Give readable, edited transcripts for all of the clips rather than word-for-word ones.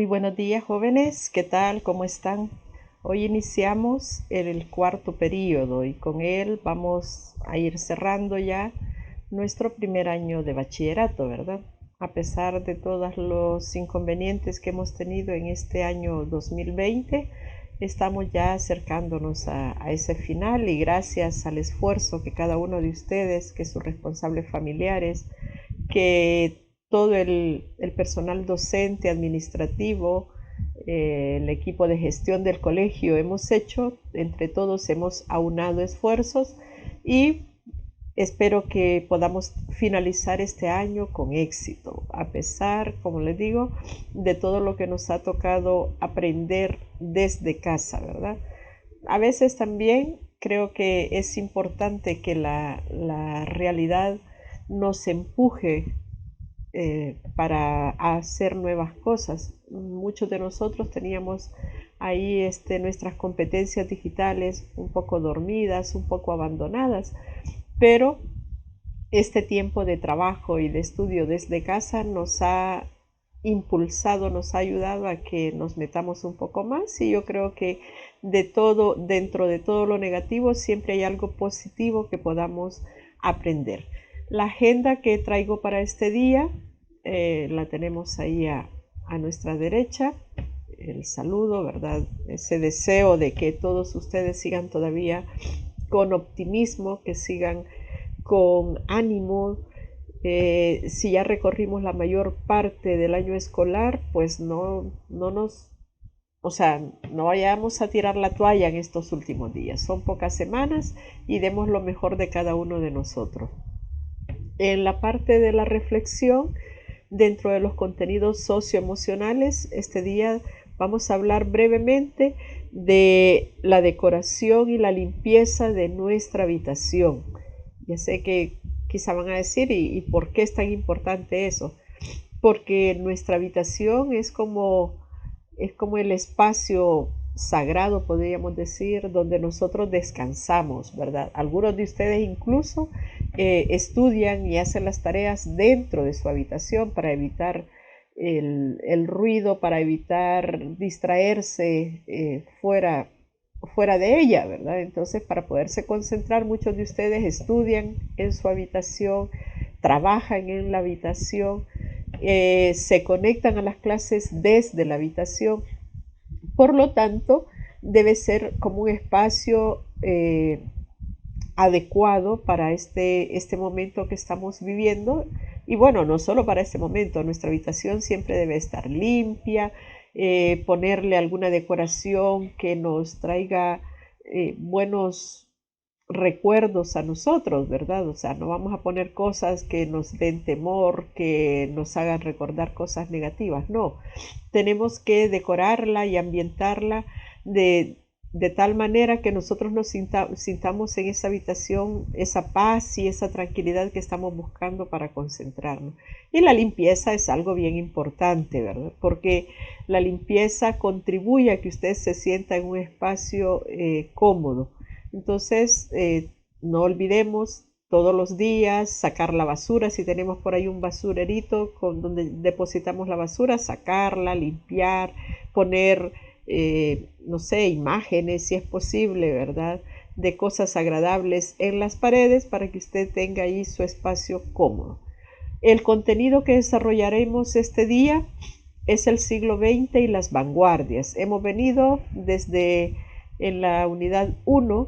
Muy buenos días, jóvenes. ¿Qué tal? ¿Cómo están? Hoy iniciamos el cuarto periodo y con él vamos a ir cerrando ya nuestro primer año de bachillerato, ¿verdad? A pesar de todos los inconvenientes que hemos tenido en este año 2020, estamos ya acercándonos a ese final y gracias al esfuerzo que cada uno de ustedes, que sus responsables familiares, que todo el personal docente, administrativo, el equipo de gestión del colegio hemos hecho, entre todos hemos aunado esfuerzos y espero que podamos finalizar este año con éxito, a pesar, como les digo, de todo lo que nos ha tocado aprender desde casa, ¿verdad? A veces también creo que es importante que la realidad nos empuje para hacer nuevas cosas. Muchos de nosotros teníamos ahí nuestras competencias digitales un poco dormidas, un poco abandonadas, pero este tiempo de trabajo y de estudio desde casa nos ha impulsado, nos ha ayudado a que nos metamos un poco más y yo creo que de todo, dentro de todo lo negativo, siempre hay algo positivo que podamos aprender. La agenda que traigo para este día la tenemos ahí a nuestra derecha. El saludo, ¿verdad? Ese deseo de que todos ustedes sigan todavía con optimismo, que sigan con ánimo. Si ya recorrimos la mayor parte del año escolar, pues o sea, no vayamos a tirar la toalla en estos últimos días. Son pocas semanas y demos lo mejor de cada uno de nosotros. En la parte de la reflexión, dentro de los contenidos socioemocionales, este día vamos a hablar brevemente de la decoración y la limpieza de nuestra habitación. Ya sé que quizá van a decir, ¿y por qué es tan importante eso? Porque nuestra habitación es como el espacio sagrado, podríamos decir, donde nosotros descansamos, ¿verdad? Algunos de ustedes incluso estudian y hacen las tareas dentro de su habitación para evitar el ruido, para evitar distraerse fuera de ella, ¿verdad? Entonces, para poderse concentrar, muchos de ustedes estudian en su habitación, trabajan en la habitación, se conectan a las clases desde la habitación. Por lo tanto, debe ser como un espacio adecuado para este momento que estamos viviendo. Y bueno, no solo para este momento, nuestra habitación siempre debe estar limpia, ponerle alguna decoración que nos traiga buenos recuerdos a nosotros, ¿verdad? O sea, no vamos a poner cosas que nos den temor, que nos hagan recordar cosas negativas, no. Tenemos que decorarla y ambientarla de tal manera que nosotros nos sintamos en esa habitación esa paz y esa tranquilidad que estamos buscando para concentrarnos. Y la limpieza es algo bien importante, ¿verdad? Porque la limpieza contribuye a que usted se sienta en un espacio cómodo. Entonces, no olvidemos todos los días sacar la basura. Si tenemos por ahí un basurerito donde depositamos la basura, sacarla, limpiar, poner, no sé, imágenes, si es posible, ¿verdad? De cosas agradables en las paredes para que usted tenga ahí su espacio cómodo. El contenido que desarrollaremos este día es el siglo XX y las vanguardias. Hemos venido desde en la unidad 1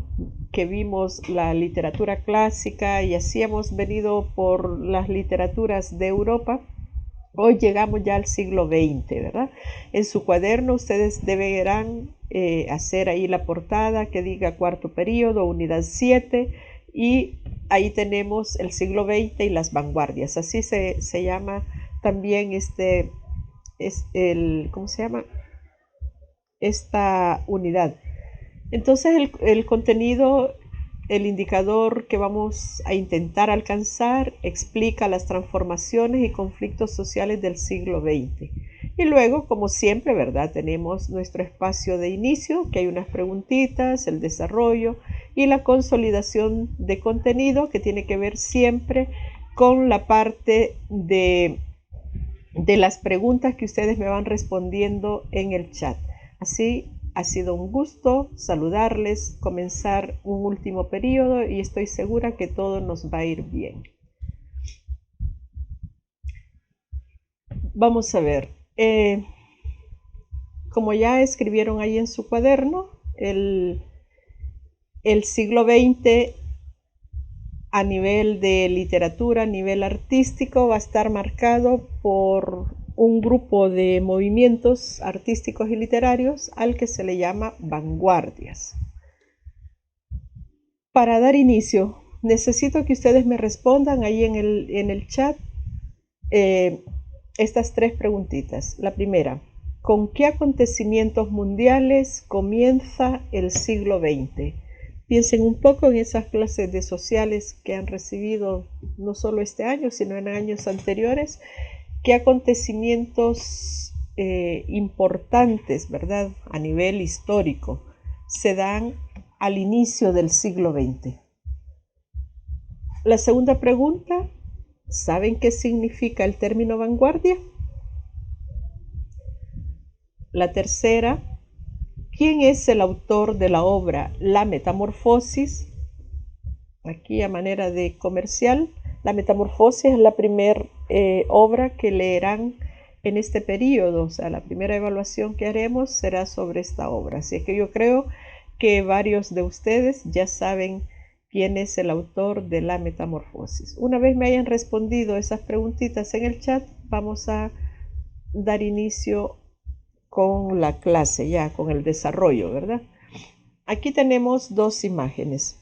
que vimos la literatura clásica y así hemos venido por las literaturas de Europa. Hoy llegamos ya al siglo XX, ¿verdad? En su cuaderno ustedes deberán hacer ahí la portada que diga cuarto periodo, unidad 7 y ahí tenemos el siglo XX y las vanguardias. Así se llama también ¿cómo se llama? Esta unidad. Entonces el contenido, el indicador que vamos a intentar alcanzar explica las transformaciones y conflictos sociales del siglo XX. Y luego, como siempre, ¿verdad? Tenemos nuestro espacio de inicio, que hay unas preguntitas, el desarrollo y la consolidación de contenido que tiene que ver siempre con la parte de las preguntas que ustedes me van respondiendo en el chat. Así ha sido un gusto saludarles, comenzar un último periodo y estoy segura que todo nos va a ir bien. Vamos a ver, como ya escribieron ahí en su cuaderno, el siglo XX a nivel de literatura, a nivel artístico, va a estar marcado por un grupo de movimientos artísticos y literarios al que se le llama vanguardias. Para dar inicio, necesito que ustedes me respondan ahí en el chat estas tres preguntitas. La primera, ¿con qué acontecimientos mundiales comienza el siglo XX? Piensen un poco en esas clases de sociales que han recibido no solo este año, sino en años anteriores. ¿Qué acontecimientos importantes, verdad, a nivel histórico, se dan al inicio del siglo XX? La segunda pregunta, ¿saben qué significa el término vanguardia? La tercera, ¿quién es el autor de la obra La Metamorfosis? Aquí a manera de comercial, La Metamorfosis es la primera obra que leerán en este periodo, o sea, la primera evaluación que haremos será sobre esta obra. Así es que yo creo que varios de ustedes ya saben quién es el autor de La Metamorfosis. Una vez me hayan respondido esas preguntitas en el chat, vamos a dar inicio con la clase, ya con el desarrollo, ¿verdad? Aquí tenemos dos imágenes.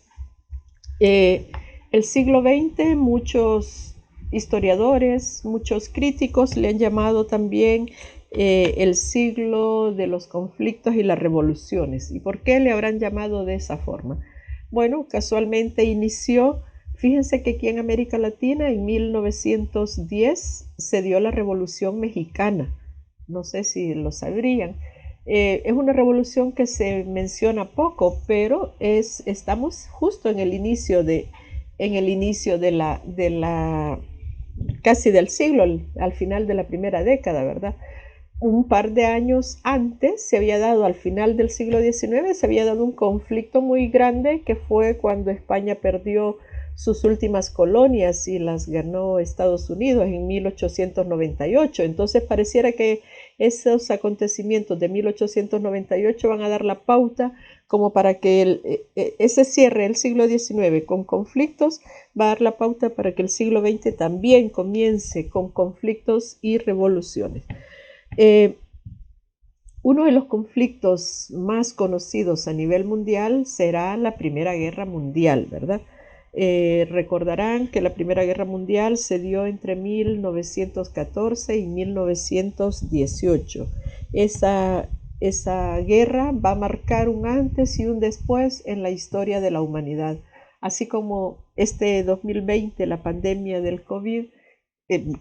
El siglo XX, muchos historiadores, muchos críticos le han llamado también el siglo de los conflictos y las revoluciones. ¿Y por qué le habrán llamado de esa forma? Bueno, casualmente inició, fíjense que aquí en América Latina en 1910 se dio la Revolución Mexicana. No sé si lo sabrían. Es una revolución que se menciona poco, pero estamos justo en el inicio de la casi del siglo, al final de la primera década, ¿verdad? Un par de años antes se había dado, al final del siglo XIX, se había dado un conflicto muy grande que fue cuando España perdió sus últimas colonias y las ganó Estados Unidos en 1898. Entonces pareciera que esos acontecimientos de 1898 van a dar la pauta como para que ese cierre del siglo XIX con conflictos va a dar la pauta para que el siglo XX también comience con conflictos y revoluciones. Uno de los conflictos más conocidos a nivel mundial será la Primera Guerra Mundial, ¿verdad? Recordarán que la Primera Guerra Mundial se dio entre 1914 y 1918. Esa guerra va a marcar un antes y un después en la historia de la humanidad. Así como este 2020, la pandemia del COVID,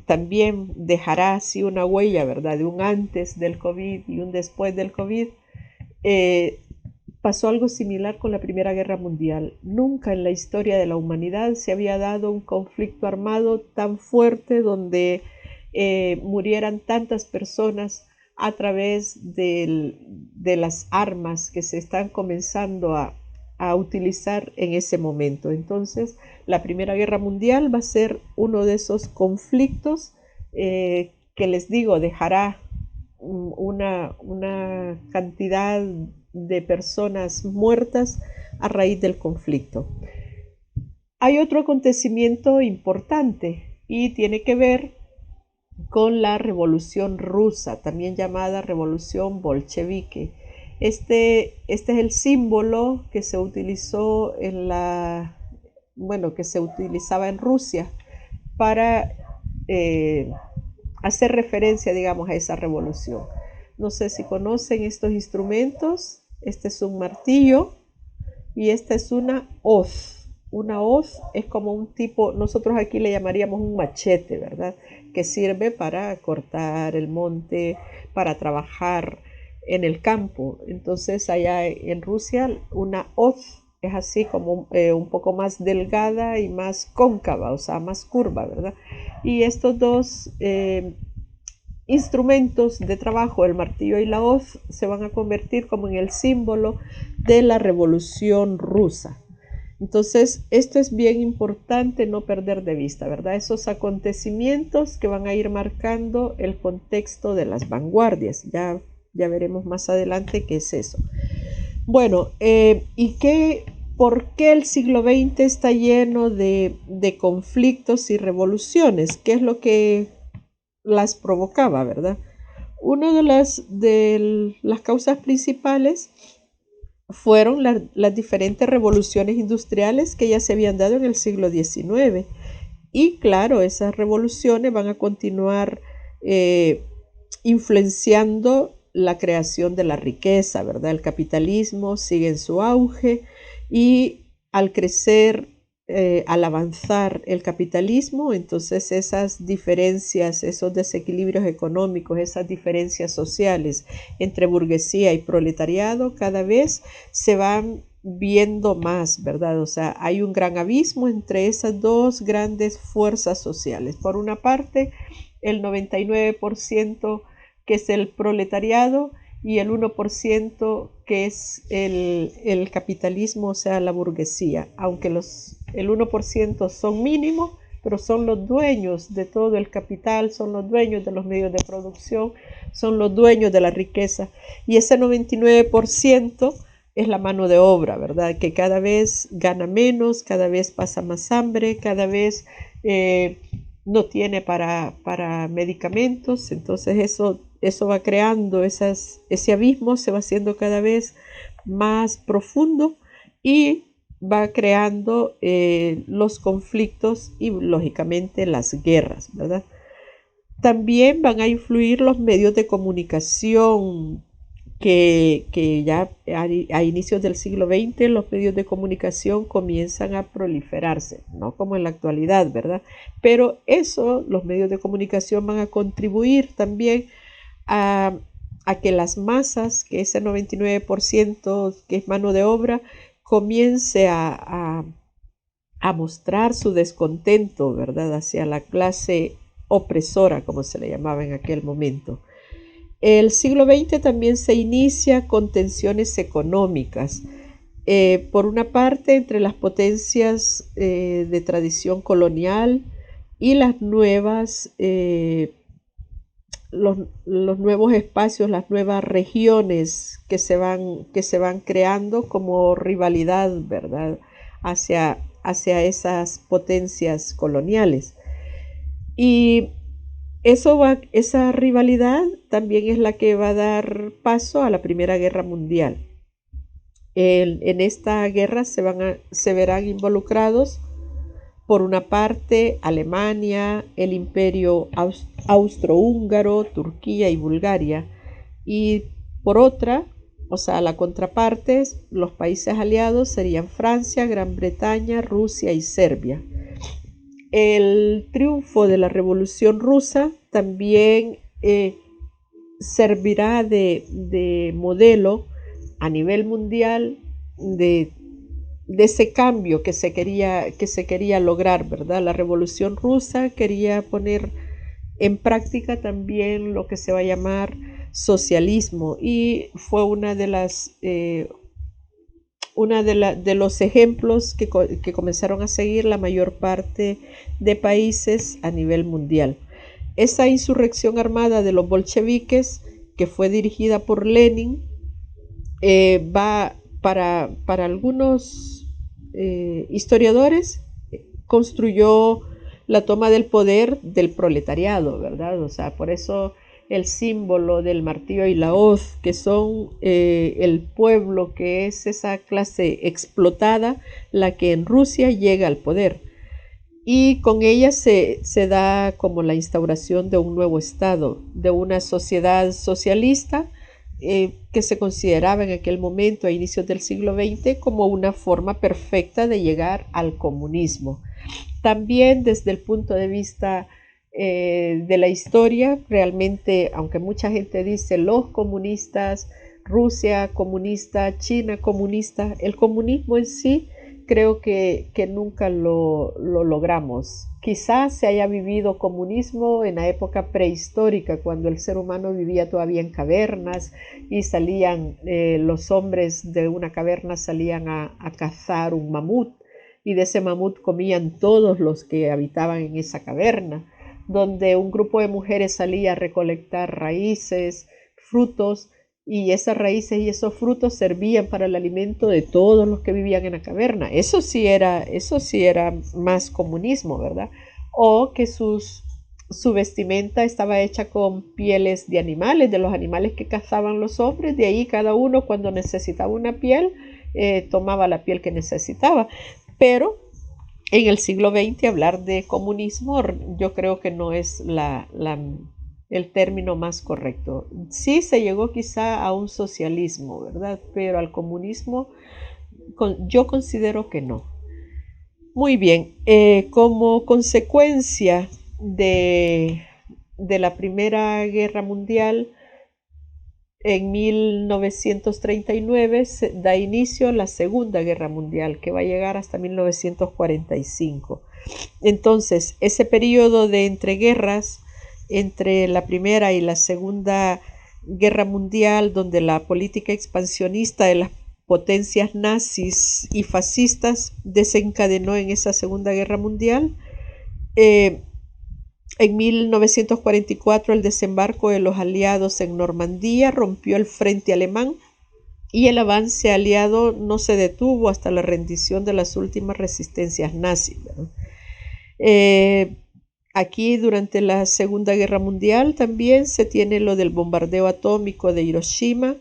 también dejará así una huella, ¿verdad? De un antes del COVID y un después del COVID. Pasó algo similar con la Primera Guerra Mundial. Nunca en la historia de la humanidad se había dado un conflicto armado tan fuerte donde murieran tantas personas a través de las armas que se están comenzando a utilizar en ese momento. Entonces, la Primera Guerra Mundial va a ser uno de esos conflictos que les digo, dejará una cantidad de personas muertas a raíz del conflicto. Hay otro acontecimiento importante y tiene que ver con la Revolución Rusa, también llamada Revolución Bolchevique. Este es el símbolo que se utilizó que se utilizaba en Rusia para hacer referencia, digamos, a esa revolución. No sé si conocen estos instrumentos. Este es un martillo y esta es una hoz. Una hoz es como un tipo, nosotros aquí le llamaríamos un machete, ¿verdad? Que sirve para cortar el monte, para trabajar en el campo. Entonces allá en Rusia una hoz es así como un poco más delgada y más cóncava, o sea, más curva, ¿verdad? Y estos dos instrumentos de trabajo, el martillo y la hoz, se van a convertir como en el símbolo de la Revolución Rusa. Entonces, esto es bien importante no perder de vista, ¿verdad? Esos acontecimientos que van a ir marcando el contexto de las vanguardias. Ya veremos más adelante qué es eso. Bueno, ¿por qué el siglo XX está lleno de conflictos y revoluciones? ¿Qué es lo que las provocaba, verdad? Una de las causas principales fueron las diferentes revoluciones industriales que ya se habían dado en el siglo XIX. Y claro, esas revoluciones van a continuar influenciando la creación de la riqueza, ¿verdad? El capitalismo sigue en su auge y al crecer, al avanzar el capitalismo, entonces esas diferencias, esos desequilibrios económicos, esas diferencias sociales entre burguesía y proletariado cada vez se van viendo más, ¿verdad? O sea, hay un gran abismo entre esas dos grandes fuerzas sociales. Por una parte, el 99% que es el proletariado y el 1% que es el capitalismo, o sea, la burguesía, aunque el 1% son mínimos, pero son los dueños de todo el capital, son los dueños de los medios de producción, son los dueños de la riqueza. Y ese 99% es la mano de obra, ¿verdad? Que cada vez gana menos, cada vez pasa más hambre, cada vez no tiene para medicamentos. Entonces eso va creando ese abismo, se va haciendo cada vez más profundo y va creando los conflictos y lógicamente las guerras, ¿verdad? También van a influir los medios de comunicación que ya a inicios del siglo XX los medios de comunicación comienzan a proliferarse, no como en la actualidad, ¿verdad? Pero los medios de comunicación van a contribuir también a, que las masas, que ese 99% que es mano de obra, comience a mostrar su descontento, ¿verdad?, hacia la clase opresora, como se le llamaba en aquel momento. El siglo XX también se inicia con tensiones económicas. Por una parte, entre las potencias de tradición colonial y las nuevas, los nuevos espacios, las nuevas regiones que se van creando como rivalidad, ¿verdad?, hacia esas potencias coloniales. Y esa rivalidad también es la que va a dar paso a la Primera Guerra Mundial. En esta guerra se verán involucrados, por una parte, Alemania, el Imperio Austrohúngaro, Turquía y Bulgaria, y por otra, o sea, la contraparte, los países aliados serían Francia, Gran Bretaña, Rusia y Serbia. El triunfo de la Revolución Rusa también servirá de modelo a nivel mundial de ese cambio que se quería lograr, ¿verdad? La Revolución Rusa quería poner en práctica también lo que se va a llamar socialismo y fue una de los ejemplos que comenzaron a seguir la mayor parte de países a nivel mundial. Esa insurrección armada de los bolcheviques, que fue dirigida por Lenin, va para algunos historiadores, construyó la toma del poder del proletariado, ¿verdad? O sea, por eso el símbolo del martillo y la hoz, que son el pueblo, que es esa clase explotada, la que en Rusia llega al poder. Y con ella se da como la instauración de un nuevo Estado, de una sociedad socialista que se consideraba en aquel momento, a inicios del siglo XX, como una forma perfecta de llegar al comunismo. También desde el punto de vista de la historia, realmente, aunque mucha gente dice los comunistas, Rusia comunista, China comunista, el comunismo en sí creo que nunca lo logramos. Quizás se haya vivido comunismo en la época prehistórica, cuando el ser humano vivía todavía en cavernas y salían, los hombres de una caverna salían a cazar un mamut, y de ese mamut comían todos los que habitaban en esa caverna, donde un grupo de mujeres salía a recolectar raíces, frutos, y esas raíces y esos frutos servían para el alimento de todos los que vivían en la caverna. Eso sí era más comunismo, ¿verdad? O que su vestimenta estaba hecha con pieles de animales, de los animales que cazaban los hombres. De ahí cada uno, cuando necesitaba una piel, tomaba la piel que necesitaba. Pero en el siglo XX hablar de comunismo yo creo que no es el término más correcto. Sí se llegó quizá a un socialismo, ¿verdad? Pero al comunismo yo considero que no. Muy bien, como consecuencia de la Primera Guerra Mundial, en 1939 se da inicio a la Segunda Guerra Mundial, que va a llegar hasta 1945. Entonces, ese periodo de entreguerras, entre la Primera y la Segunda Guerra Mundial, donde la política expansionista de las potencias nazis y fascistas desencadenó en esa Segunda Guerra Mundial, en 1944 el desembarco de los aliados en Normandía rompió el frente alemán y el avance aliado no se detuvo hasta la rendición de las últimas resistencias nazis. Aquí durante la Segunda Guerra Mundial también se tiene lo del bombardeo atómico de Hiroshima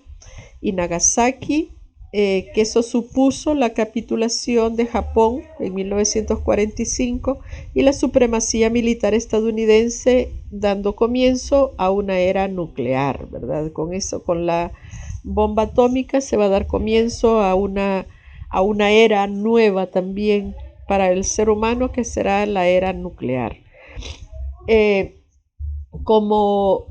y Nagasaki, que eso supuso la capitulación de Japón en 1945 y la supremacía militar estadounidense, dando comienzo a una era nuclear, ¿verdad? Con eso, con la bomba atómica se va a dar comienzo a una era nueva también para el ser humano, que será la era nuclear. Como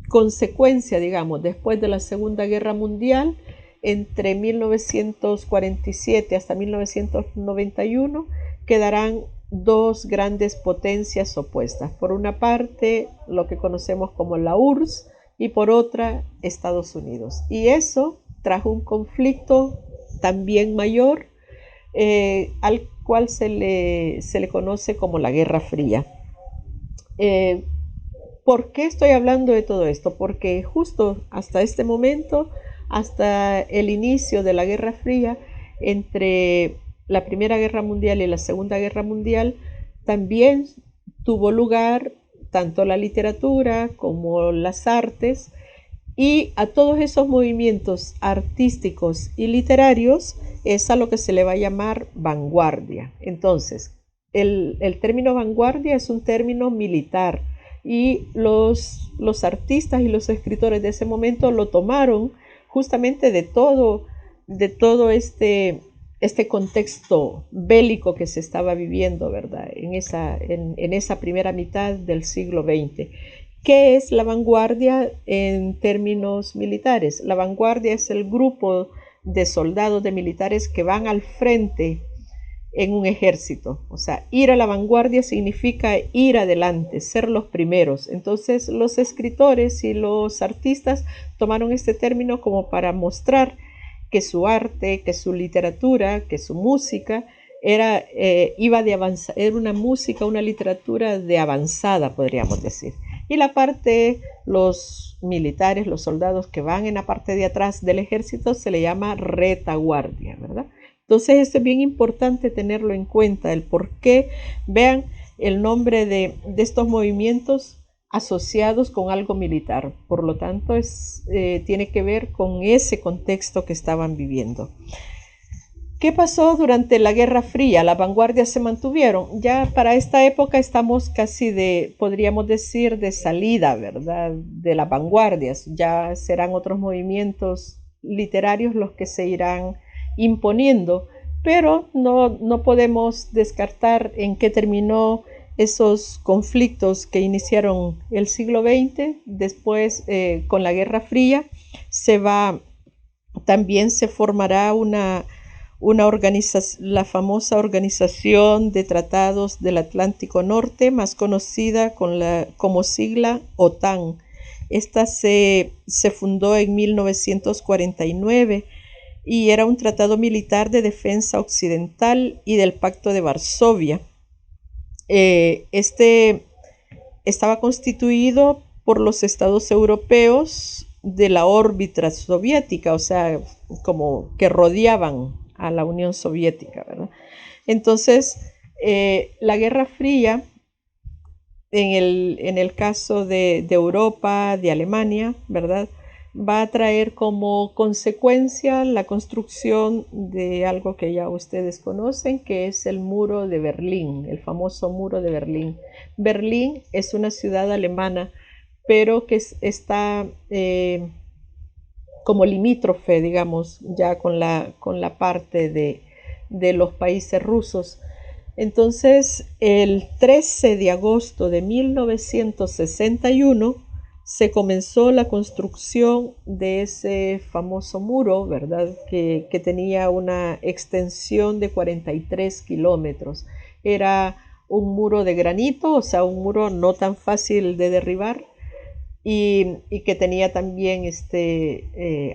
consecuencia, digamos, después de la Segunda Guerra Mundial, entre 1947 hasta 1991, quedarán dos grandes potencias opuestas. Por una parte, lo que conocemos como la URSS, y por otra, Estados Unidos. Y eso trajo un conflicto también mayor, al cual se le conoce como la Guerra Fría. ¿Por qué estoy hablando de todo esto? Porque justo hasta este momento, hasta el inicio de la Guerra Fría, entre la Primera Guerra Mundial y la Segunda Guerra Mundial, también tuvo lugar tanto la literatura como las artes, y a todos esos movimientos artísticos y literarios es a lo que se le va a llamar vanguardia. Entonces, el término vanguardia es un término militar, y los artistas y los escritores de ese momento lo tomaron justamente de todo este contexto bélico que se estaba viviendo, ¿verdad? En esa primera mitad del siglo XX. ¿Qué es la vanguardia en términos militares? La vanguardia es el grupo de soldados, de militares que van al frente en un ejército. O sea, ir a la vanguardia significa ir adelante, ser los primeros. Entonces, los escritores y los artistas tomaron este término como para mostrar que su arte, que su literatura, que su música era una música, una literatura de avanzada, podríamos decir. Y la parte, los militares, los soldados que van en la parte de atrás del ejército, se le llama retaguardia, ¿verdad? Entonces esto es bien importante tenerlo en cuenta, el por qué, vean el nombre de estos movimientos asociados con algo militar. Por lo tanto, tiene que ver con ese contexto que estaban viviendo. ¿Qué pasó durante la Guerra Fría? Las vanguardias se mantuvieron. Ya para esta época estamos casi podríamos decir, de salida, ¿verdad? De las vanguardias. Ya serán otros movimientos literarios los que se irán imponiendo, pero no podemos descartar en qué terminó esos conflictos que iniciaron el siglo XX. Después, con la Guerra Fría, también se formará la famosa Organización de Tratados del Atlántico Norte, más conocida como sigla OTAN. Esta se fundó en 1949 y era un tratado militar de defensa occidental y del Pacto de Varsovia. Este estaba constituido por los estados europeos de la órbita soviética, o sea, como que rodeaban a la Unión Soviética, ¿verdad? Entonces, la Guerra Fría, en el caso de Europa, de Alemania, ¿verdad?, va a traer como consecuencia la construcción de algo que ya ustedes conocen, que es el muro de Berlín, el famoso muro de Berlín. Berlín es una ciudad alemana, pero que está como limítrofe, digamos, ya con la parte de los países rusos. Entonces, el 13 de agosto de 1961 se comenzó la construcción de ese famoso muro, ¿verdad? Que tenía una extensión de 43 kilómetros. Era un muro de granito, o sea, un muro no tan fácil de derribar, y que tenía también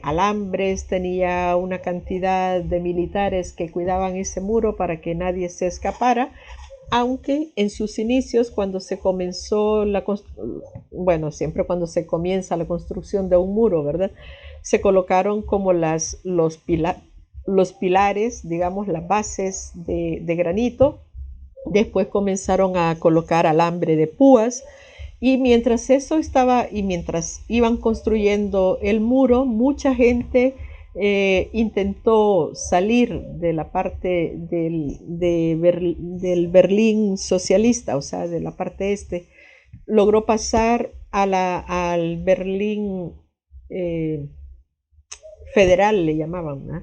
alambres, tenía una cantidad de militares que cuidaban ese muro para que nadie se escapara, aunque en sus inicios, cuando se comenzó bueno, siempre cuando se comienza la construcción de un muro, ¿verdad?, se colocaron como los pilares, digamos, las bases de granito. Después comenzaron a colocar alambre de púas, y mientras eso estaba y mientras iban construyendo el muro, mucha gente intentó salir de la parte del Berlín socialista, o sea, de la parte este. Logró pasar al Berlín eh, federal, le llamaban, ¿no?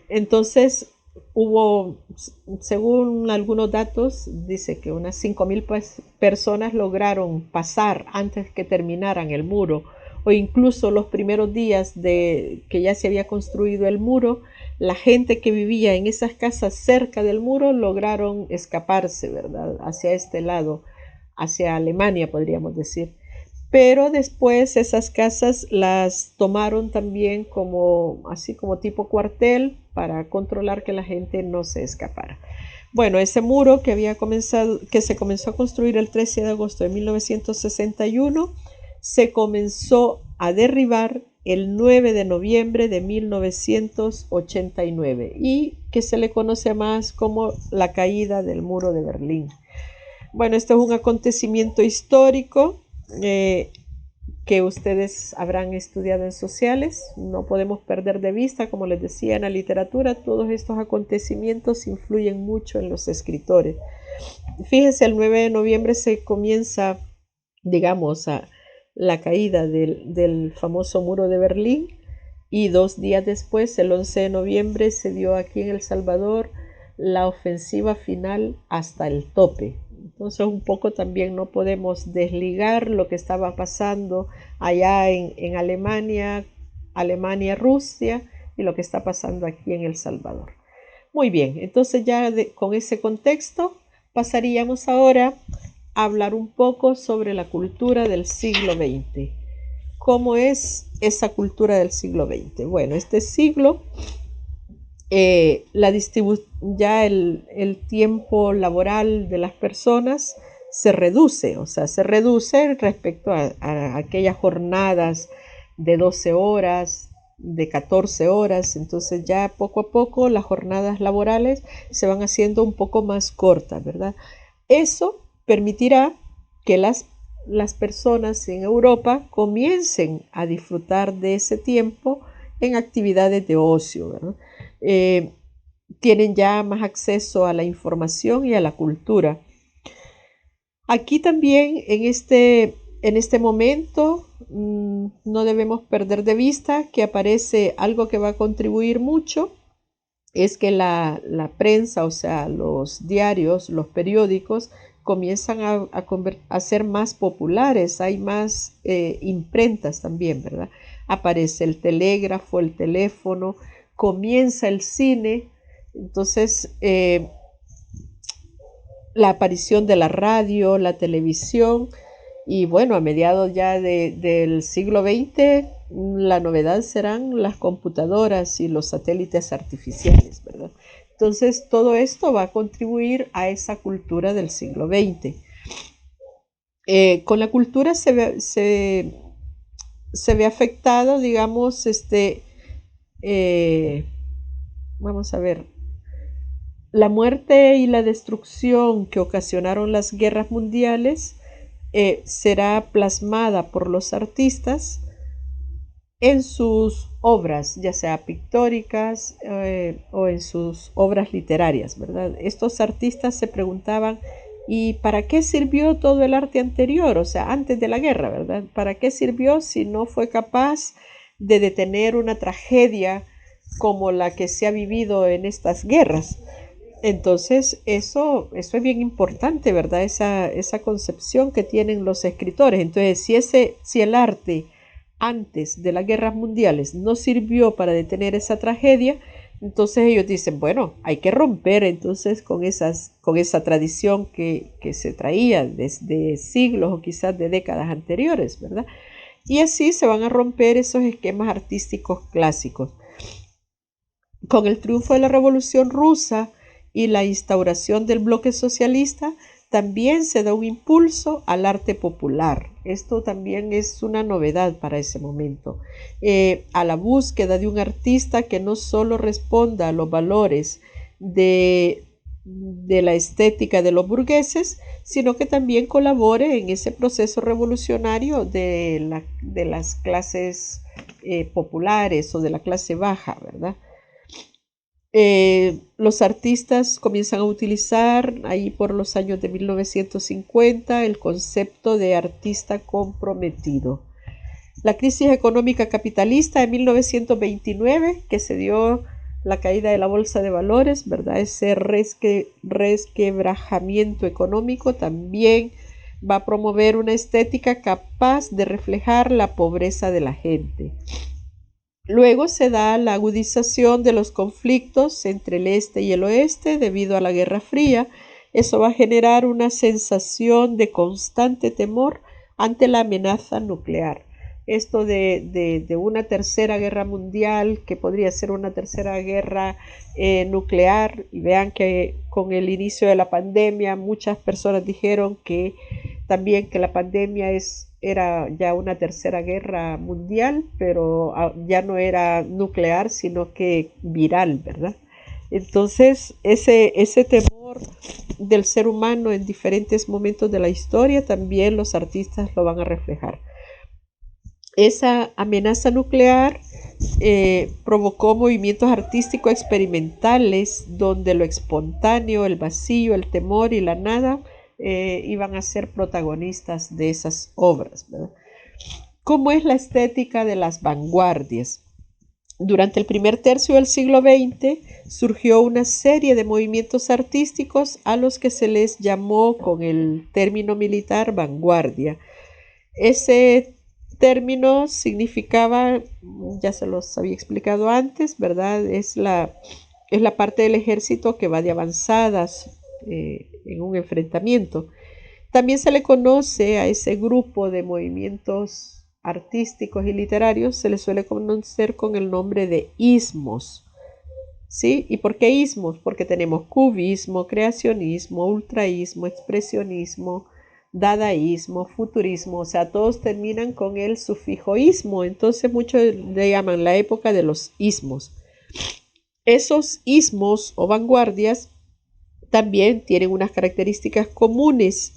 Entonces hubo, según algunos datos, dice que unas 5.000 personas lograron pasar antes que terminaran el muro, o incluso los primeros días de que ya se había construido el muro, la gente que vivía en esas casas cerca del muro lograron escaparse, ¿verdad?, hacia este lado, hacia Alemania, podríamos decir. Pero después esas casas las tomaron también así como tipo cuartel, para controlar que la gente no se escapara. Bueno, ese muro que se comenzó a construir el 13 de agosto de 1961, se comenzó a derribar el 9 de noviembre de 1989, y que se le conoce más como la caída del muro de Berlín. Bueno, esto es un acontecimiento histórico que ustedes habrán estudiado en sociales. No podemos perder de vista, como les decía, en la literatura todos estos acontecimientos influyen mucho en los escritores. Fíjense, el 9 de noviembre se comienza, digamos, la caída del famoso muro de Berlín, y 2 días después, el 11 de noviembre, se dio aquí en El Salvador la ofensiva final hasta el tope. Entonces, un poco también no podemos desligar lo que estaba pasando allá en Alemania, Rusia, y lo que está pasando aquí en El Salvador. Muy bien, entonces ya con ese contexto pasaríamos ahora a hablar un poco sobre la cultura del siglo XX. ¿Cómo es esa cultura del siglo XX? Bueno, este siglo ya el tiempo laboral de las personas se reduce, o sea, se reduce respecto a aquellas jornadas de 12 horas, de 14 horas. Entonces ya poco a poco las jornadas laborales se van haciendo un poco más cortas, ¿verdad? Eso permitirá que las personas en Europa comiencen a disfrutar de ese tiempo en actividades de ocio, ¿verdad? Tienen ya más acceso a la información y a la cultura. Aquí también en este momento no debemos perder de vista que aparece algo que va a contribuir mucho, es que la prensa, o sea, los diarios, los periódicos, comienzan a ser más populares, hay más imprentas también, ¿verdad? Aparece el telégrafo, el teléfono, comienza el cine, Entonces, la aparición de la radio, la televisión, y bueno, a mediados ya del siglo XX, la novedad serán las computadoras y los satélites artificiales, ¿verdad? Entonces, todo esto va a contribuir a esa cultura del siglo XX. Con la cultura se ve afectado, digamos, eh, vamos a ver, la muerte y la destrucción que ocasionaron las guerras mundiales será plasmada por los artistas en sus obras, ya sea pictóricas o en sus obras literarias, ¿verdad? Estos artistas se preguntaban, ¿y para qué sirvió todo el arte anterior? O sea, antes de la guerra, ¿verdad? ¿Para qué sirvió si no fue capaz de detener una tragedia como la que se ha vivido en estas guerras? Entonces, eso es bien importante, ¿verdad? Esa concepción que tienen los escritores. Entonces, si el arte antes de las guerras mundiales no sirvió para detener esa tragedia, entonces ellos dicen, bueno, hay que romper entonces con esa tradición que se traía desde siglos o quizás de décadas anteriores, ¿verdad? Y así se van a romper esos esquemas artísticos clásicos. Con el triunfo de la Revolución Rusa y la instauración del bloque socialista, también se da un impulso al arte popular. Esto también es una novedad para ese momento. A la búsqueda de un artista que no solo responda a los valores de la estética de los burgueses, sino que también colabore en ese proceso revolucionario de las clases populares o de la clase baja, ¿verdad? Los artistas comienzan a utilizar ahí por los años de 1950 el concepto de artista comprometido. La crisis económica capitalista de 1929, que se dio la caída de la bolsa de valores, ¿verdad? Ese resquebrajamiento económico también va a promover una estética capaz de reflejar la pobreza de la gente. Luego se da la agudización de los conflictos entre el este y el oeste debido a la Guerra Fría. Eso va a generar una sensación de constante temor ante la amenaza nuclear. Esto de una tercera guerra mundial, que podría ser una tercera guerra nuclear, y vean que con el inicio de la pandemia muchas personas dijeron que también que la pandemia era ya una tercera guerra mundial, pero ya no era nuclear, sino que viral, ¿verdad? Entonces, ese temor del ser humano en diferentes momentos de la historia, también los artistas lo van a reflejar. Esa amenaza nuclear provocó movimientos artísticos experimentales donde lo espontáneo, el vacío, el temor y la nada iban a ser protagonistas de esas obras, ¿verdad? ¿Cómo es la estética de las vanguardias? Durante el primer tercio del siglo XX surgió una serie de movimientos artísticos a los que se les llamó con el término militar vanguardia. Ese término significaba, ya se los había explicado antes, ¿verdad? Es la parte del ejército que va de avanzadas en un enfrentamiento. También se le conoce a ese grupo de movimientos artísticos y literarios, se le suele conocer con el nombre de ismos. ¿Sí? ¿Y por qué ismos? Porque tenemos cubismo, creacionismo, ultraísmo, expresionismo, dadaísmo, futurismo, o sea, todos terminan con el sufijo ismo, entonces muchos le llaman la época de los ismos. Esos ismos o vanguardias también tienen unas características comunes.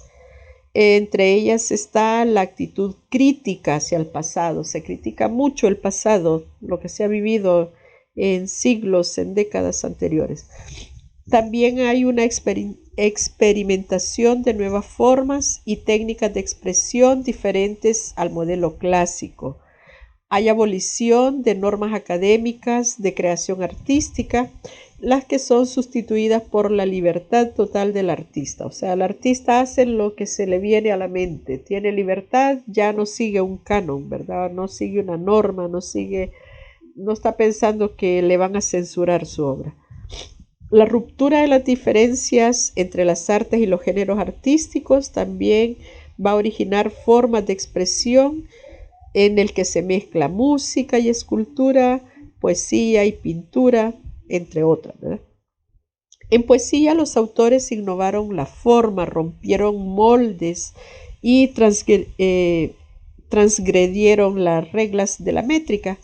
Entre ellas está la actitud crítica hacia el pasado. Se critica mucho el pasado, lo que se ha vivido en siglos, en décadas anteriores. También hay una experimentación de nuevas formas y técnicas de expresión diferentes al modelo clásico. Hay abolición de normas académicas de creación artística, las que son sustituidas por la libertad total del artista. O sea, el artista hace lo que se le viene a la mente, tiene libertad, ya no sigue un canon, ¿verdad? No sigue una norma, no está pensando que le van a censurar su obra. La ruptura de las diferencias entre las artes y los géneros artísticos también va a originar formas de expresión en el que se mezcla música y escultura, poesía y pintura, entre otras, ¿verdad? En poesía los autores innovaron la forma, rompieron moldes y transgredieron las reglas de la métrica.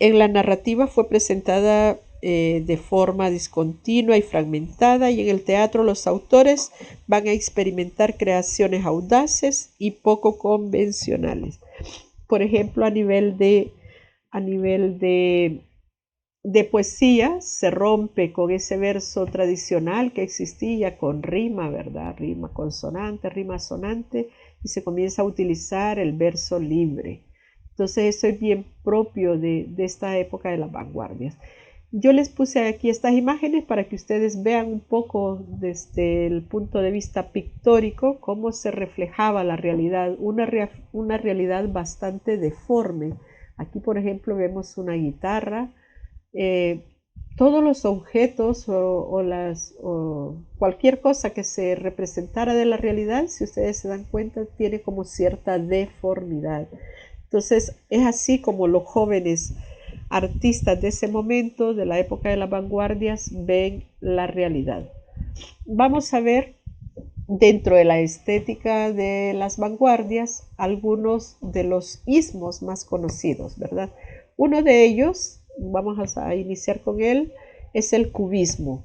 En la narrativa fue presentada de forma discontinua y fragmentada, y en el teatro los autores van a experimentar creaciones audaces y poco convencionales. Por ejemplo, a nivel de poesía se rompe con ese verso tradicional que existía con rima, ¿verdad? Rima consonante, rima sonante, y se comienza a utilizar el verso libre. Entonces eso es bien propio de esta época de las vanguardias. Yo les puse aquí estas imágenes para que ustedes vean un poco desde el punto de vista pictórico cómo se reflejaba la realidad, una realidad bastante deforme. Aquí, por ejemplo, vemos una guitarra. eh, Todos los objetos o cualquier cosa que se representara de la realidad, si ustedes se dan cuenta, tiene como cierta deformidad. Entonces es así como los jóvenes artistas de ese momento, de la época de las vanguardias, ven la realidad. Vamos a ver dentro de la estética de las vanguardias algunos de los ismos más conocidos, ¿verdad? Uno de ellos, vamos a iniciar con él, es el cubismo.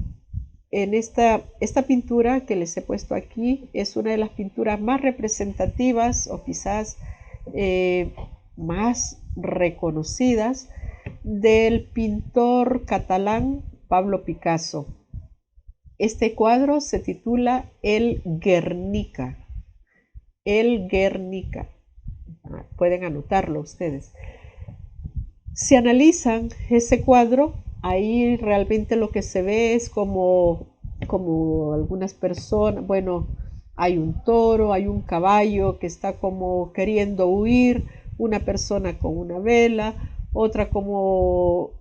En esta pintura que les he puesto aquí es una de las pinturas más representativas o quizás eh, más reconocidas del pintor catalán Pablo Picasso. Este cuadro se titula El Guernica. El Guernica. Pueden anotarlo ustedes. Si analizan ese cuadro, ahí realmente lo que se ve es como algunas personas, bueno, hay un toro, hay un caballo que está como queriendo huir, una persona con una vela, otra como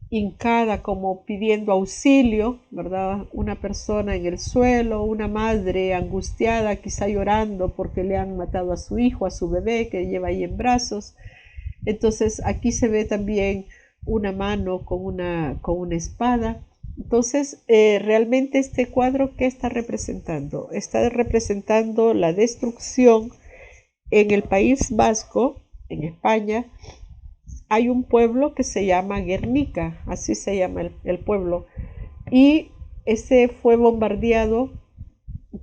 hincada, como pidiendo auxilio, ¿verdad? Una persona en el suelo, una madre angustiada, quizá llorando porque le han matado a su hijo, a su bebé que lleva ahí en brazos. Entonces aquí se ve también una mano con una espada. Entonces, realmente este cuadro, ¿qué está representando? Está representando la destrucción en el País Vasco, en España. Hay un pueblo que se llama Guernica, así se llama el pueblo, y ese fue bombardeado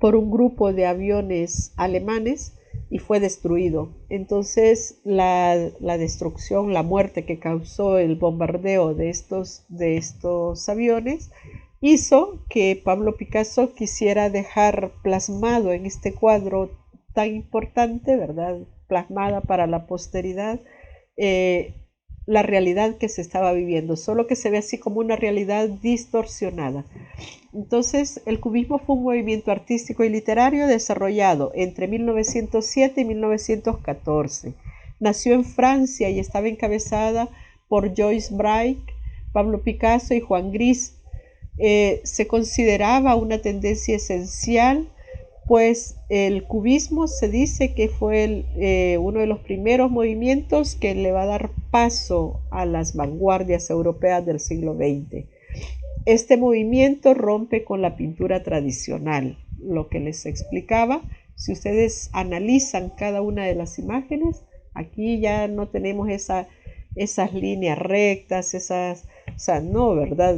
por un grupo de aviones alemanes y fue destruido. Entonces la destrucción, la muerte que causó el bombardeo de estos aviones hizo que Pablo Picasso quisiera dejar plasmado en este cuadro tan importante, ¿verdad? Plasmada para la posteridad, eh, la realidad que se estaba viviendo, solo que se ve así como una realidad distorsionada. Entonces, el cubismo fue un movimiento artístico y literario desarrollado entre 1907 y 1914. Nació en Francia y estaba encabezada por Joyce Bright, Pablo Picasso y Juan Gris. Se consideraba una tendencia esencial, pues el cubismo se dice que fue uno de los primeros movimientos que le va a dar paso a las vanguardias europeas del siglo XX. Este movimiento rompe con la pintura tradicional, lo que les explicaba. Si ustedes analizan cada una de las imágenes, aquí ya no tenemos esas líneas rectas, o sea, no, ¿verdad?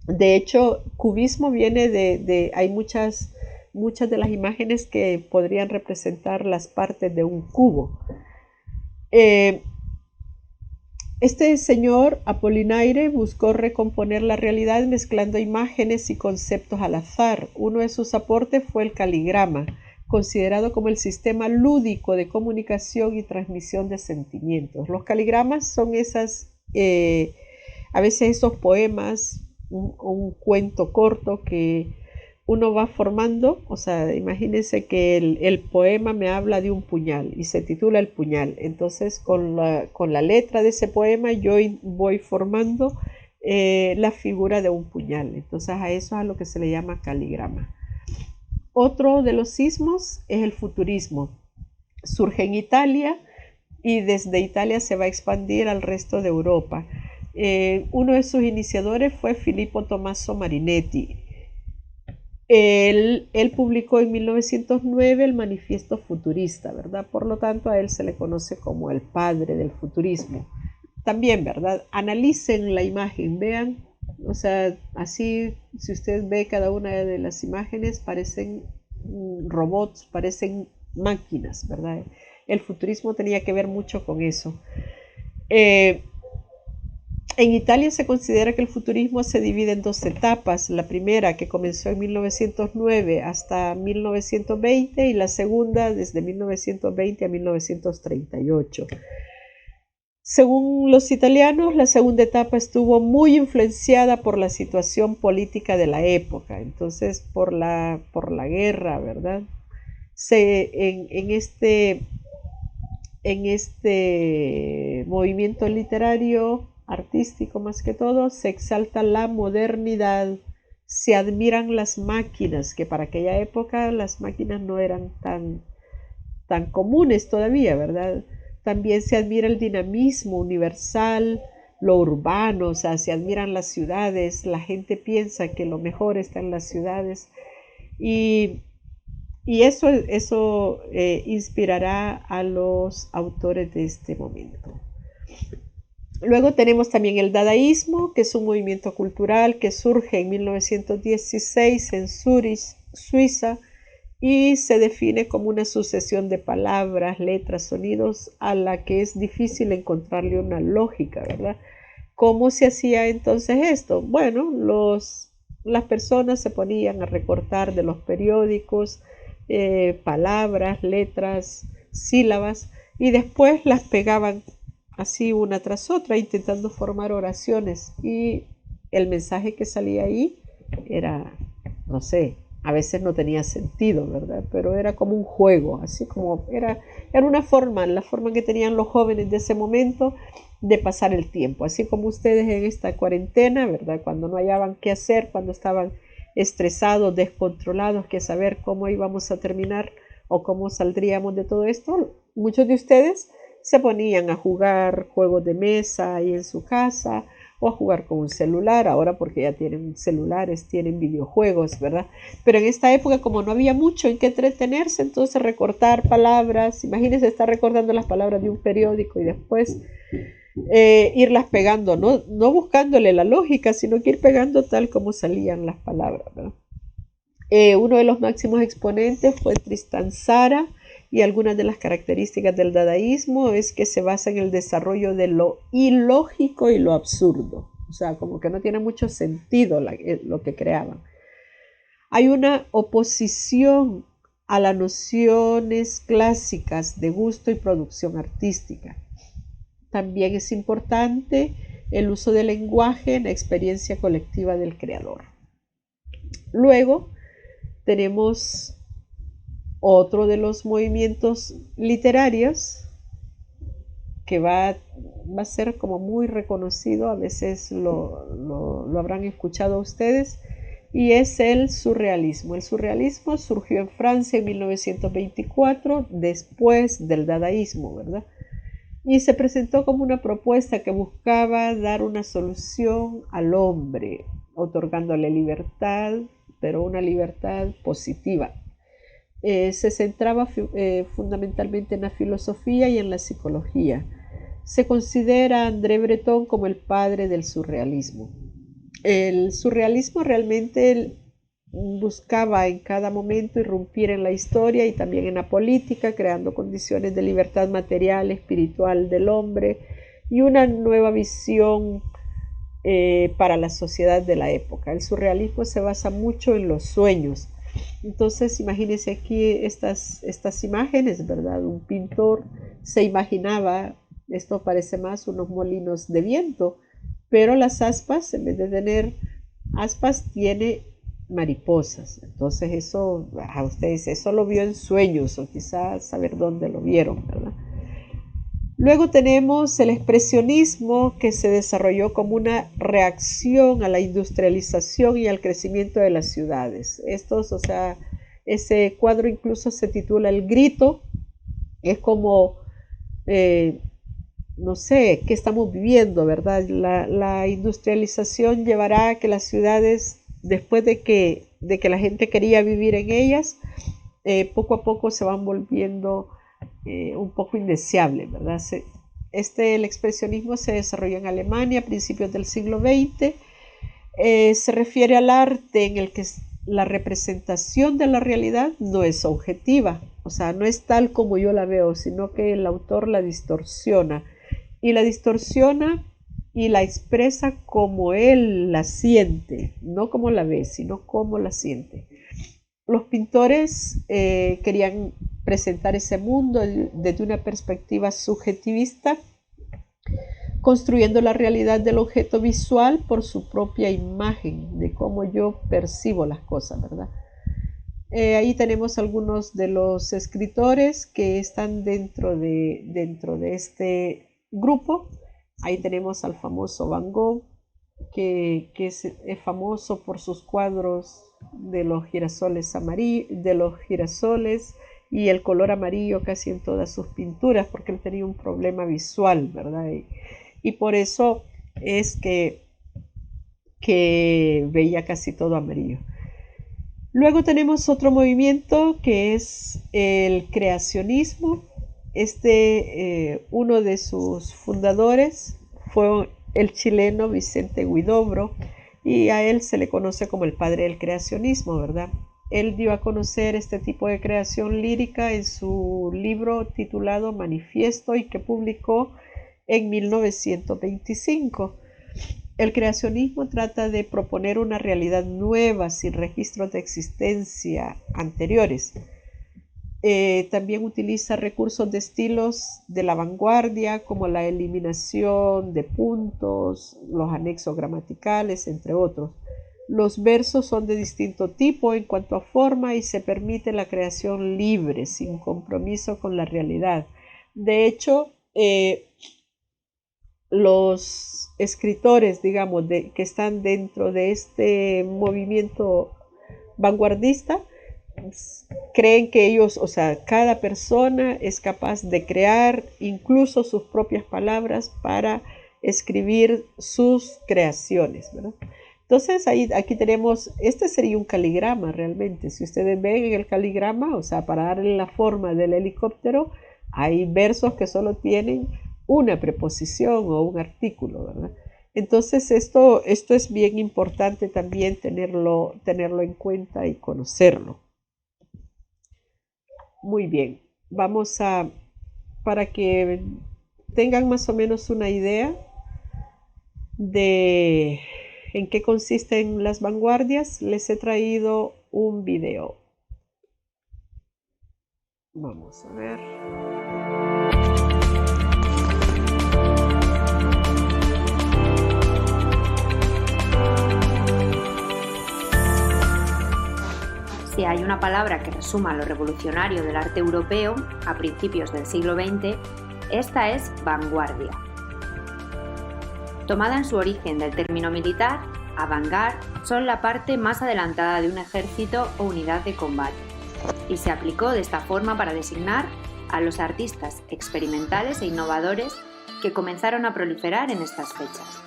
De hecho, cubismo viene hay muchas de las imágenes que podrían representar las partes de un cubo. Este señor Apollinaire buscó recomponer la realidad mezclando imágenes y conceptos al azar. Uno de sus aportes fue el caligrama, considerado como el sistema lúdico de comunicación y transmisión de sentimientos. Los caligramas son a veces esos poemas, un cuento corto que uno va formando. O sea, imagínense que el poema me habla de un puñal y se titula El puñal. Entonces, con la letra de ese poema yo voy formando la figura de un puñal. Entonces a eso es a lo que se le llama caligrama. Otro de los sismos es el futurismo. Surge en Italia y desde Italia se va a expandir al resto de Europa. Uno de sus iniciadores fue Filippo Tommaso Marinetti. Él publicó en 1909 el Manifiesto Futurista, ¿verdad? Por lo tanto, a él se le conoce como el padre del futurismo. También, ¿verdad? Analicen la imagen, vean, o sea, así, si usted ve cada una de las imágenes, parecen robots, parecen máquinas, ¿verdad? El futurismo tenía que ver mucho con eso. En Italia se considera que el futurismo se divide en dos etapas, la primera que comenzó en 1909 hasta 1920 y la segunda desde 1920 a 1938. Según los italianos, la segunda etapa estuvo muy influenciada por la situación política de la época, entonces por la guerra, ¿verdad? En este movimiento literario, artístico más que todo, se exalta la modernidad, se admiran las máquinas, que para aquella época las máquinas no eran tan comunes todavía, ¿verdad? También se admira el dinamismo universal, lo urbano, o sea, se admiran las ciudades, la gente piensa que lo mejor está en las ciudades y eso inspirará a los autores de este momento. Luego tenemos también el dadaísmo, que es un movimiento cultural que surge en 1916 en Zúrich, Suiza, y se define como una sucesión de palabras, letras, sonidos a la que es difícil encontrarle una lógica, ¿verdad? ¿Cómo se hacía entonces esto? Bueno, las personas se ponían a recortar de los periódicos palabras, letras, sílabas y después las pegaban así una tras otra intentando formar oraciones y el mensaje que salía ahí era, no sé, a veces no tenía sentido, ¿verdad? Pero era como un juego, así como era una forma, la forma que tenían los jóvenes de ese momento de pasar el tiempo, así como ustedes en esta cuarentena, ¿verdad? Cuando no hallaban qué hacer, cuando estaban estresados, descontrolados, que saber cómo íbamos a terminar o cómo saldríamos de todo esto, muchos de ustedes se ponían a jugar juegos de mesa ahí en su casa o a jugar con un celular, ahora porque ya tienen celulares, tienen videojuegos, ¿verdad? Pero en esta época como no había mucho en qué entretenerse, entonces recortar palabras, imagínense estar recordando las palabras de un periódico y después irlas pegando, no buscándole la lógica, sino que ir pegando tal como salían las palabras, ¿verdad? Uno de los máximos exponentes fue Tristan Tzara y algunas de las características del dadaísmo es que se basa en el desarrollo de lo ilógico y lo absurdo, o sea, como que no tiene mucho sentido lo que creaban. Hay una oposición a las nociones clásicas de gusto y producción artística. También es importante el uso del lenguaje en la experiencia colectiva del creador. Luego tenemos otro de los movimientos literarios que va a ser como muy reconocido, a veces lo habrán escuchado ustedes, y es el surrealismo. El surrealismo surgió en Francia en 1924, después del dadaísmo, ¿verdad? Y se presentó como una propuesta que buscaba dar una solución al hombre, otorgándole libertad, pero una libertad positiva. Se centraba fundamentalmente en la filosofía y en la psicología. Se considera a André Breton como el padre del surrealismo. El surrealismo realmente buscaba en cada momento irrumpir en la historia y también en la política, creando condiciones de libertad material, espiritual del hombre y una nueva visión para la sociedad de la época. El surrealismo se basa mucho en los sueños. Entonces, imagínense aquí estas imágenes, ¿verdad? Un pintor se imaginaba, esto parece más unos molinos de viento, pero las aspas, en vez de tener aspas, tiene mariposas. Entonces eso, a ustedes, eso lo vio en sueños o quizás saber dónde lo vieron, ¿verdad? Luego tenemos el expresionismo, que se desarrolló como una reacción a la industrialización y al crecimiento de las ciudades. Ese cuadro incluso se titula El Grito. Es como, no sé, qué estamos viviendo, ¿verdad? La industrialización llevará a que las ciudades, después de que la gente quería vivir en ellas, poco a poco se van volviendo un poco indeseables, ¿verdad? El expresionismo se desarrolló en Alemania a principios del siglo XX. Se refiere al arte en el que la representación de la realidad no es objetiva, o sea, no es tal como yo la veo, sino que el autor la distorsiona y la expresa como él la siente, no como la ve, sino como la siente. Los pintores querían presentar ese mundo desde una perspectiva subjetivista, construyendo la realidad del objeto visual por su propia imagen, de cómo yo percibo las cosas, ¿verdad? Ahí tenemos algunos de los escritores que están dentro de este grupo. Ahí tenemos al famoso Van Gogh, que es famoso por sus cuadros de los girasoles y el color amarillo casi en todas sus pinturas, porque él tenía un problema visual, ¿verdad? Y por eso es que veía casi todo amarillo. Luego tenemos otro movimiento que es el creacionismo. Uno de sus fundadores fue el chileno Vicente Huidobro, y a él se le conoce como el padre del creacionismo, ¿verdad? Él dio a conocer este tipo de creación lírica en su libro titulado Manifiesto, y que publicó en 1925. El creacionismo trata de proponer una realidad nueva sin registros de existencia anteriores. También utiliza recursos de estilos de la vanguardia, como la eliminación de puntos, los anexos gramaticales, entre otros. Los versos son de distinto tipo en cuanto a forma, y se permite la creación libre, sin compromiso con la realidad. De hecho, los escritores, digamos, que están dentro de este movimiento vanguardista, creen que ellos, o sea, cada persona es capaz de crear incluso sus propias palabras para escribir sus creaciones, ¿verdad? Entonces aquí tenemos, este sería un caligrama realmente. Si ustedes ven en el caligrama, o sea, para darle la forma del helicóptero, hay versos que solo tienen una preposición o un artículo, ¿verdad? Entonces esto es bien importante también tenerlo en cuenta y conocerlo. Muy bien, para que tengan más o menos una idea de en qué consisten las vanguardias, les he traído un video. Vamos a ver. Si hay una palabra que resuma lo revolucionario del arte europeo a principios del siglo XX, esta es vanguardia. Tomada en su origen del término militar, avant-garde son la parte más adelantada de un ejército o unidad de combate, y se aplicó de esta forma para designar a los artistas experimentales e innovadores que comenzaron a proliferar en estas fechas.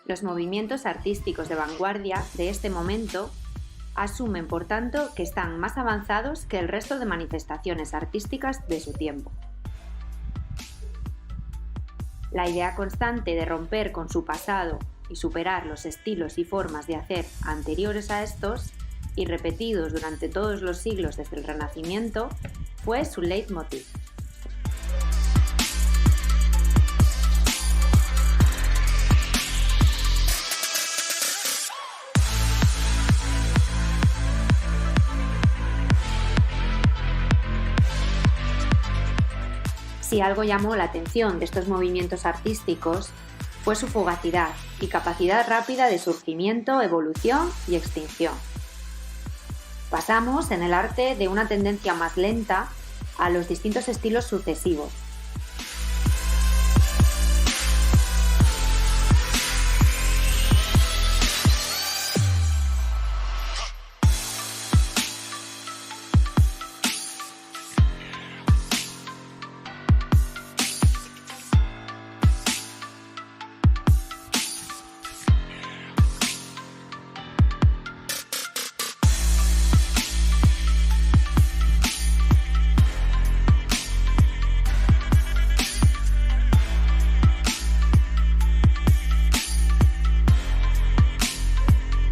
Los movimientos artísticos de vanguardia de este momento asumen, por tanto, que están más avanzados que el resto de manifestaciones artísticas de su tiempo. La idea constante de romper con su pasado y superar los estilos y formas de hacer anteriores a estos y repetidos durante todos los siglos desde el Renacimiento fue su leitmotiv. Si algo llamó la atención de estos movimientos artísticos fue su fugacidad y capacidad rápida de surgimiento, evolución y extinción. Pasamos en el arte de una tendencia más lenta a los distintos estilos sucesivos.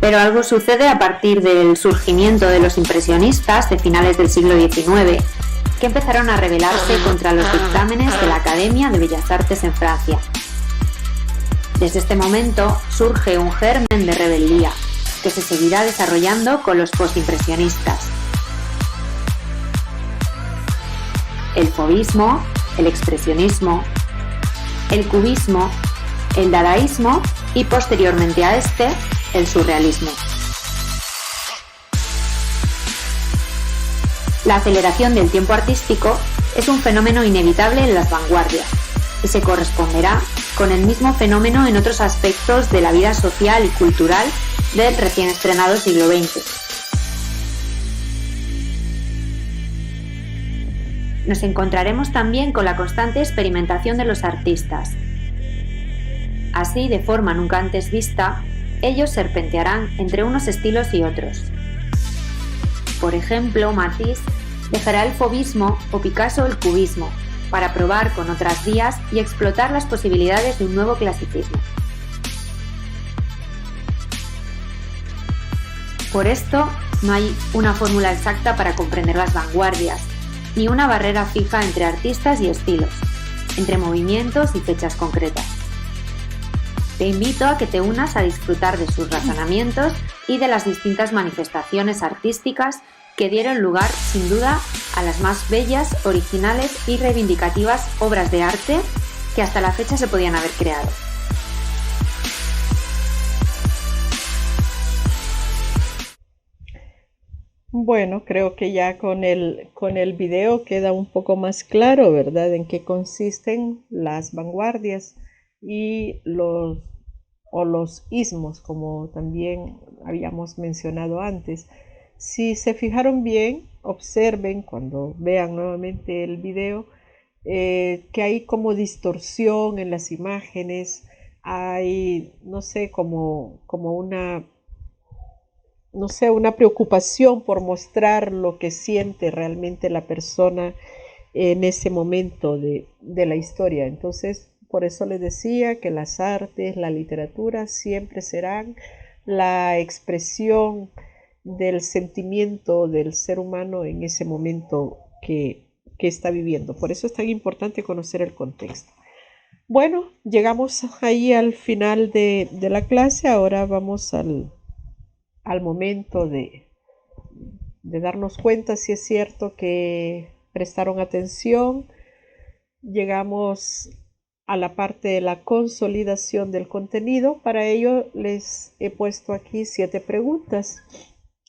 Pero algo sucede a partir del surgimiento de los impresionistas de finales del siglo XIX, que empezaron a rebelarse contra los dictámenes de la Academia de Bellas Artes en Francia. Desde este momento surge un germen de rebeldía, que se seguirá desarrollando con los postimpresionistas. El fauvismo, el expresionismo, el cubismo, el dadaísmo y posteriormente a este, el surrealismo. La aceleración del tiempo artístico es un fenómeno inevitable en las vanguardias y se corresponderá con el mismo fenómeno en otros aspectos de la vida social y cultural del recién estrenado siglo XX. Nos encontraremos también con la constante experimentación de los artistas. Así, de forma nunca antes vista, ellos serpentearán entre unos estilos y otros. Por ejemplo, Matisse dejará el fauvismo o Picasso el cubismo para probar con otras vías y explotar las posibilidades de un nuevo clasicismo. Por esto, no hay una fórmula exacta para comprender las vanguardias, ni una barrera fija entre artistas y estilos, entre movimientos y fechas concretas. Te invito a que te unas a disfrutar de sus razonamientos y de las distintas manifestaciones artísticas que dieron lugar, sin duda, a las más bellas, originales y reivindicativas obras de arte que hasta la fecha se podían haber creado. Bueno, creo que ya con el video queda un poco más claro, ¿verdad?, en qué consisten las vanguardias y los ismos, como también habíamos mencionado antes. Si se fijaron bien, observen cuando vean nuevamente el video que hay como distorsión en las imágenes, hay, no sé, como una, no sé, una preocupación por mostrar lo que siente realmente la persona en ese momento de la historia. Entonces, por eso les decía que las artes, la literatura siempre serán la expresión del sentimiento del ser humano en ese momento que está viviendo. Por eso es tan importante conocer el contexto. Bueno, llegamos ahí al final de la clase. Ahora vamos al momento de darnos cuenta si es cierto que prestaron atención. Llegamos a la parte de la consolidación del contenido. Para ello les he puesto aquí 7 preguntas.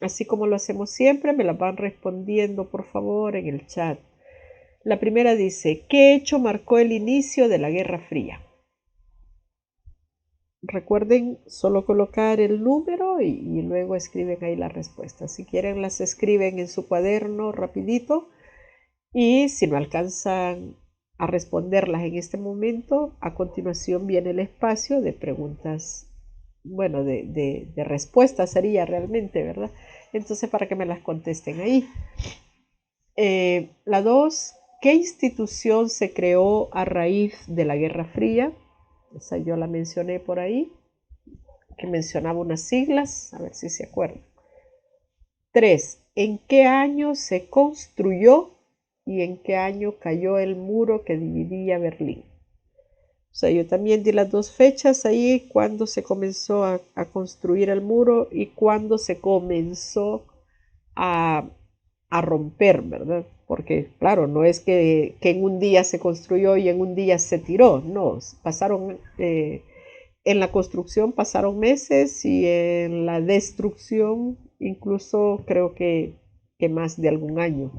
Así como lo hacemos siempre, me las van respondiendo por favor en el chat. La primera dice, ¿qué hecho marcó el inicio de la Guerra Fría? Recuerden solo colocar el número y luego escriben ahí la respuesta. Si quieren las escriben en su cuaderno rapidito, y si no alcanzan a responderlas en este momento, a continuación viene el espacio de preguntas, bueno, de respuestas sería realmente, ¿verdad? Entonces, para que me las contesten ahí. La 2, ¿qué institución se creó a raíz de la Guerra Fría? Esa yo la mencioné por ahí, que mencionaba unas siglas, a ver si se acuerdan. 3, ¿en qué año se construyó y en qué año cayó el muro que dividía Berlín? O sea, yo también di las 2 fechas ahí, cuando se comenzó a construir el muro y cuando se comenzó a romper, ¿verdad? Porque, claro, no es que en un día se construyó y en un día se tiró, no, pasaron, en la construcción pasaron meses y en la destrucción incluso creo que que más de algún año.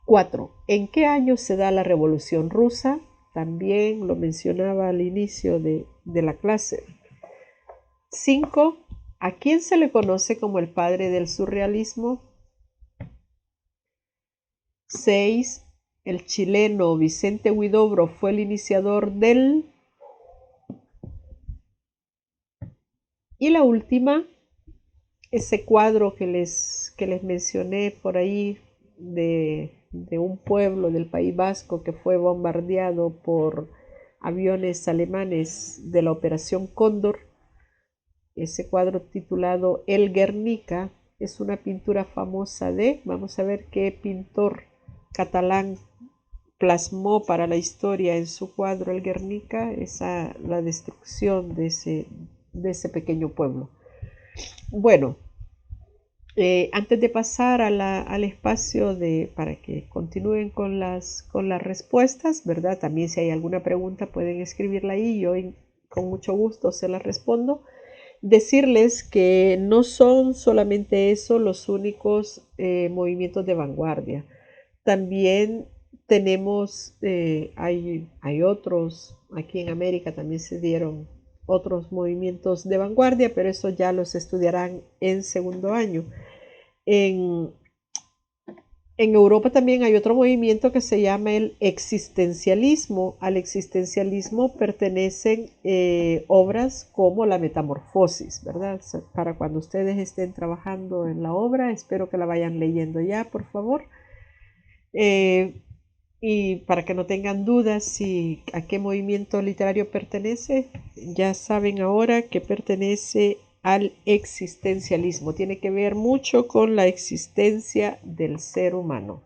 4. ¿En qué año se da la Revolución Rusa? También lo mencionaba al inicio de la clase. 5. ¿A quién se le conoce como el padre del surrealismo? 6. El chileno Vicente Huidobro fue el iniciador del... Y la última, ese cuadro que les mencioné por ahí de un pueblo del País Vasco que fue bombardeado por aviones alemanes de la Operación Cóndor. Ese cuadro titulado El Guernica es una pintura famosa vamos a ver qué pintor catalán plasmó para la historia en su cuadro El Guernica la destrucción de ese pequeño pueblo. Bueno, antes de pasar al espacio para que continúen con las respuestas, ¿verdad? También si hay alguna pregunta pueden escribirla ahí, yo con mucho gusto se las respondo. Decirles que no son solamente eso los únicos movimientos de vanguardia. También tenemos, hay otros, aquí en América también se dieron otros movimientos de vanguardia, pero eso ya los estudiarán en segundo año. En Europa también hay otro movimiento que se llama el existencialismo. Al existencialismo pertenecen obras como La Metamorfosis, ¿verdad? Para cuando ustedes estén trabajando en la obra, espero que la vayan leyendo ya, por favor. Y para que no tengan dudas a qué movimiento literario pertenece, ya saben ahora que pertenece al existencialismo. Tiene que ver mucho con la existencia del ser humano.